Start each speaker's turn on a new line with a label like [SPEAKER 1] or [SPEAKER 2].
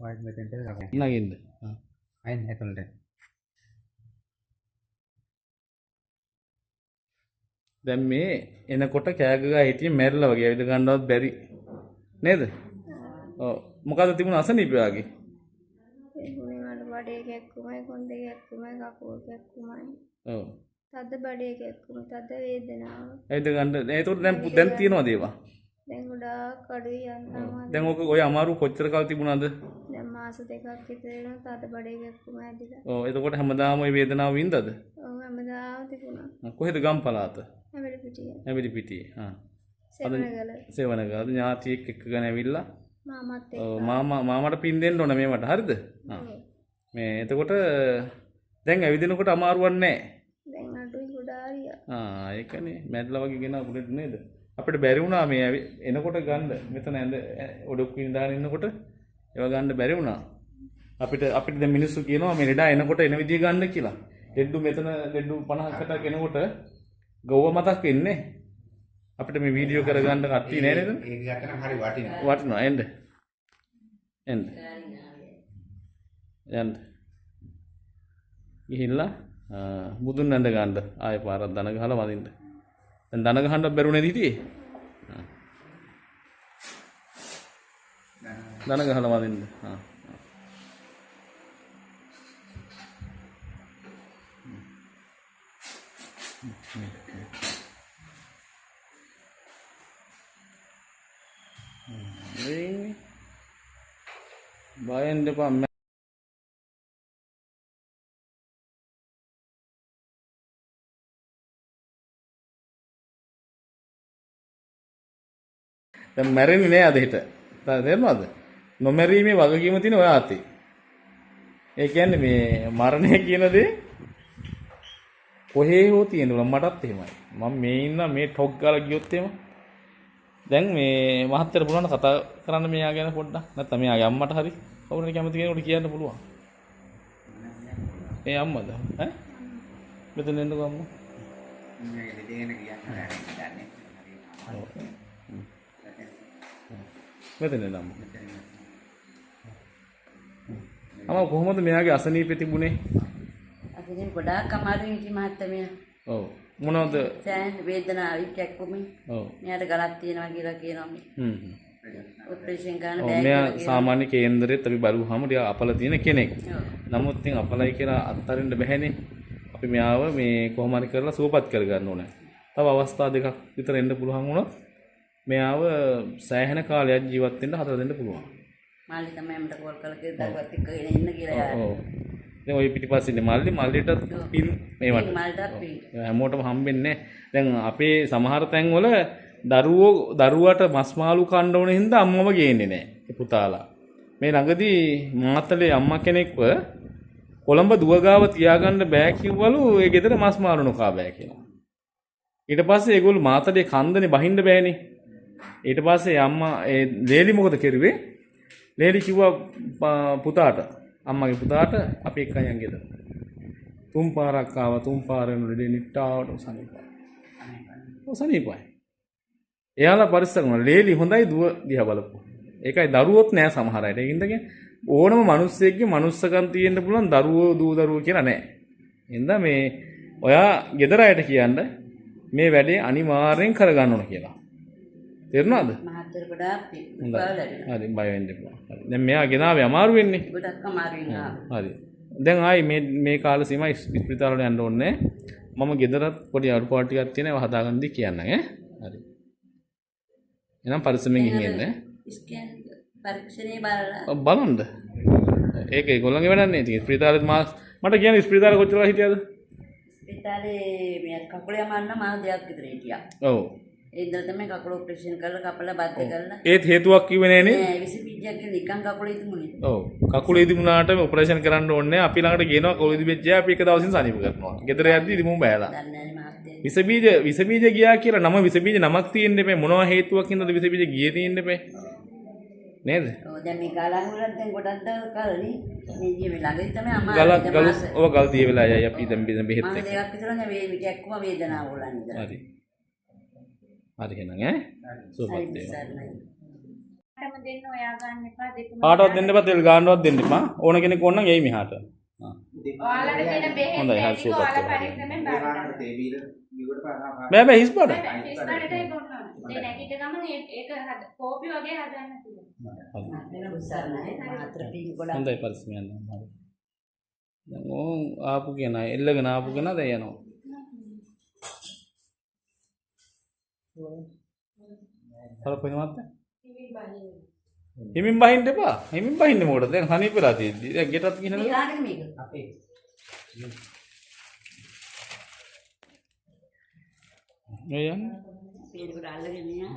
[SPEAKER 1] ඔයත් මෙතෙන්ට
[SPEAKER 2] නගින්න.
[SPEAKER 1] අයින් ඇතුළට.
[SPEAKER 2] දැන් මේ එනකොට කෑ ගගා හිටියේ මැරිලා වගේ ඇවිද ගන්නවත් බැරි නේද? ඔව්. මොකද තිබුණ අසනීපය වගේ?
[SPEAKER 3] තිබුණේ මට බඩේ කැක්කුමයි කොන්දේ කැක්කුමයි කකුල් කැක්කුමයි.
[SPEAKER 2] ඔව්.
[SPEAKER 3] තද බඩේ කැක්කුම තද වේදනාව.
[SPEAKER 2] ඇවිද ගන්න. ඒතකොට දැන් තියනවද ඒවා?
[SPEAKER 3] දැන් ගොඩාක් අඩුයි යන්තම්.
[SPEAKER 2] දැන් ඔය අමාරු කොච්චර කාල තිබුණාද?
[SPEAKER 3] දැන් මාස දෙකක් විතර වෙනවා තද බඩේ කැක්කුම ඇදිලා.
[SPEAKER 2] ඔව්. එතකොට හැමදාම ওই වේදනාව වින්දද?
[SPEAKER 3] ඔව් හැමදාම තිබුණා.
[SPEAKER 2] කොහෙද ගම් පළාත?
[SPEAKER 3] හැබැයි පිටිය.
[SPEAKER 2] ඇවිලි පිටියේ.
[SPEAKER 3] සෙවණගල.
[SPEAKER 2] සේවනගල ඥාතියෙක් එක්කගෙන ඇවිල්ලා
[SPEAKER 3] මාමත් එක්ක.
[SPEAKER 2] ඔව් මාමට පින් දෙන්න ඕන මේවට. හරිද? මේ එතකොට දැන් ඇවිදිනකොට අමාරුවක් නැහැ.
[SPEAKER 3] දැන් අඩුයි ගොඩාරියා.
[SPEAKER 2] ඒකනේ මැරිලා වගේ ගෙන අපිට නේද? අපිට බැරි වුණා මේ එනකොට ගන්න මෙතන ඇඳ ඔඩොක්කු ඉඳාගෙන ඉන්නකොට ඒවා ගන්න බැරි වුණා. අපිට දැන් මිනිස්සු කියනවා මේ ලෙඩා එනකොට එන විදිය ගන්න කියලා. ලෙඩු මෙතන ලෙඩු 50කට කෙනකොට ගොව මතක් වෙන්නේ. අපිට මේ වීඩියෝ කරගන්න කට්ටිය නෑ නේද?
[SPEAKER 1] ඒක ගත්තනම් හරි වටිනවා.
[SPEAKER 2] වටිනවා එන්න. ගිහිල්ලා බුදුන් ඇඳ ගන්න ආයෙ පාරක් දන ගහලා වදින්න. දැන් දන ගහන්න බැරුණේ හිටියේ. දන ගහලා වදින්න. බයෙන් දෙපා දැන් මැරෙන්නේ නෑ අද හිට. තේරෙනවද? නොමැරීමේ වගකීම තියෙන ඔය ආතේ. ඒ කියන්නේ මේ මරණය කියන දේ කොහේ හෝ තියෙනවා මටත් එහෙමයි. මම මේ ඉන්න මේ ටොක් ගාලා ගියොත් එහෙම දැන් මේ මහත්තයට පුළුවන් කතා කරන්න මෙයා ගැන පොඩ්ඩක්. නැත්නම් මෙයාගේ අම්මට හරි කවුරුහරි කැමති කෙනෙකුට කියන්න පුළුවන්. ඒ අම්මද? ඈ? මෙතන එන්නකෝ අම්මා.
[SPEAKER 1] මේ දෙදෙන කියන්නේ දන්නේ.
[SPEAKER 2] මෙතන එන්න අම්මා. අම්මා කොහොමද මෙයාගේ අසනීපෙ තිබුණේ?
[SPEAKER 4] අසනීප ගොඩාක් අමාරුයි ඉති මහත්තයා.
[SPEAKER 2] ඔව්. මොනවද?
[SPEAKER 4] සෑහෙන වේදනාවක් කැක්කුමයි.
[SPEAKER 2] ඔව්.
[SPEAKER 4] මෙයාට ගලක් තියෙනවා කියලා කියනවා. ඔපරේෂන් කරන්න
[SPEAKER 2] බෑ. මෙයා සාමාන්‍ය කේන්දරෙත් අපි බලුවාම ටික අපල තියෙන කෙනෙක්. නමුත් ඉතින් අපලයි කියලා අත්හරින්න බැහැනේ. අපි මෙයාව මේ කොහොම හරි කරලා සුවපත් කරගන්න ඕනේ. තව අවස්ථා දෙකක් විතර එන්න පුළුවන් වුණොත් මෙයාව සෑහෙන කාලයක් ජීවත් වෙන්න හදලා දෙන්න පුළුවන්.
[SPEAKER 4] මාළි තමයි මට කෝල් කරලා කිව්වා ටිකක් එක්කගෙන ඉන්න කියලා යාර.
[SPEAKER 2] ඔව්. දැන් ওই පිටිපස්සේ ඉන්නේ මල්ලිට පින් මේවට.
[SPEAKER 4] මල්ලිට පින්.
[SPEAKER 2] හැමෝටම හම්බෙන්නේ නැහැ. දැන් අපේ සමහර තැන්වල දරුවට මස් මාළු කන්න ඕන හින්දා අම්මම ගේන්නේ නැහැ. පුතාලා. මේ ළඟදී මාතලේ අම්මා කෙනෙක්ව කොළඹ දුවගාව තියාගන්න බෑ කිව්වලු ඒ ගෙදර මස් මාළු නොකා බෑ කියලා. ඊට පස්සේ ඒගොල්ලෝ මාතලේ කන්දනේ බහින්න බෑනේ. ඊට පස්සේ අම්මා ඒ ලේලි මොකද කරුවේ? ලේලි කිව්වා පුතාට අම්මගේ පුතාට අපි එක්ක යන් ගෙදර. තුන් පාරක් ආවා තුන් පාරෙන් ලෙඩේ නිට්ටාවට සනීපයි. සනීපයි. එයාලා පරිස්සම් කරනවා. ලේලි හොඳයි දුව දිහා බලපුවා. ඒකයි දරුවොත් නෑ සමහර අයට. ඒකින්ද ඕනම මිනිස්සෙක්ගේ මනුස්සකම් තියෙන්න පුළුවන් දරුවෝ දූ දරුවෝ කියලා නෑ. එහෙනම් මේ ඔයා ගෙදර අයට කියන්න මේ වැඩේ අනිවාර්යෙන් කරගන්න ඕන කියලා. තේරුණාද?
[SPEAKER 4] මහත්තයා ගොඩාක් පින්.
[SPEAKER 2] හරි බය වෙන්න එපා. හරි. දැන් මෙයා ගෙනාවේ අමාරු වෙන්නේ.
[SPEAKER 4] ගොඩක් අමාරුයි නා.
[SPEAKER 2] හරි. දැන් ආයි මේ කාල සීමා ස්පිරිතාලට යන්න ඕනේ. මම ගෙදරත් පොඩි අඩුපාඩු ටිකක් තියෙනවා හදාගන්න දී කියන්නම් ඈ. හරි. එහෙනම් පරිස්සමෙන් ගිහින් එන්න.
[SPEAKER 4] ස්කෑන් පරීක්ෂණේ බලලා
[SPEAKER 2] බලන්න. ඒක ඒගොල්ලන්ගේ වැඩක් නේ. ඉතින් ස්පිරිතාලෙත් මට කියන්නේ ස්පිරිතාලේ කොච්චර හිටියද?
[SPEAKER 4] ස්පිරිතාලේ මේ කකුලේ අමාන්න මාස දෙකක් විතර හිටියා.
[SPEAKER 2] ඔව්.
[SPEAKER 4] ඒ ඉඳලා තමයි කකුල ඔපරේෂන් කරලා කපලා බද්ද කරලා.
[SPEAKER 2] ඒත් හේතුවක් කිව්වේ නෑනේ.
[SPEAKER 4] නෑ විස බීජයක් නිකන් කකුලේ තිබුණේ.
[SPEAKER 2] ඔව්. කකුලේ තිබුණාට ඔපරේෂන් කරන්න ඕනේ. අපි ළඟට ගේනවා කකුලේ තිබෙච්ච අපි එක දවසින් සනීප කරනවා. ගෙදර යද්දි ඉතින් මම බෑලා.
[SPEAKER 4] දන්නේ නෑ මහත්තයා.
[SPEAKER 2] විස බීජ ගියා කියලා නම විස බීජ නමක් තියෙන්න එපේ. මොනවා හේතුවක් හින්දාද විස බීජ ගියේ තියෙන්න එපේ. නේද?
[SPEAKER 4] ඔව් දැන් මේ කාලන් වලත් දැන් ගොඩක් දවස් කාලනේ මේ ජීව ළඟදී තමයි අමාරු.
[SPEAKER 2] ගල් දිය වෙලා යයි අපි දැන් බෙහෙත් එක්ක.
[SPEAKER 4] මම දෙකක් විතර නේ මේ විකක්කම වේදනාව වලන්නේ.
[SPEAKER 2] හරි. හරි එහෙනම් ඈ. සුවපත් වේවා.
[SPEAKER 3] දෙනාටම දෙන්න ඔයා ගන්න එපා දෙකම.
[SPEAKER 2] කාටවත් දෙන්න එපා තෙල් ගාන්නවත් දෙන්න එපා. ඕන කෙනෙක් ඕන නම් එයි මෙහාට.
[SPEAKER 3] ඔයාලට දෙන බෙහෙත්
[SPEAKER 2] හොඳයි, හරි,
[SPEAKER 3] ටික
[SPEAKER 2] සුවපත්
[SPEAKER 3] ඔයාලා
[SPEAKER 2] වෙනවා.
[SPEAKER 3] පරිස්සමෙන් බලන්න.
[SPEAKER 1] තේ බීල බිව්වට පස්සේ
[SPEAKER 2] බෑ බෑ හිස් බඩ.
[SPEAKER 3] ඉස්තරට ඒක ඔන්න ඕන. ඒ නැගිට ගමන් ඒක කෝපි වගේ හදන්න පුළුවන්.
[SPEAKER 4] වෙන උස්සාර නැහැ. මාත්‍ර පිං ගොඩක්.
[SPEAKER 2] හොඳයි පරිස්සමෙන් යන්න. හරි. දැන් ඕන් ආපු කෙනා එල්ලගෙන ආපු කෙනා දැන් යනවා. හරි කොහොමද? හිමින් බහින්න එපා. හිමින් බහින්නේ මොකටද? දැන් හනීප වෙලා තියෙද්දි. දැන් ගෙටත් ගිහිනද?
[SPEAKER 4] මේ කාටද මේක?
[SPEAKER 1] අපේ
[SPEAKER 2] ඔය යන්නේ.
[SPEAKER 4] පේනකොට අල්ලගෙන යනවා.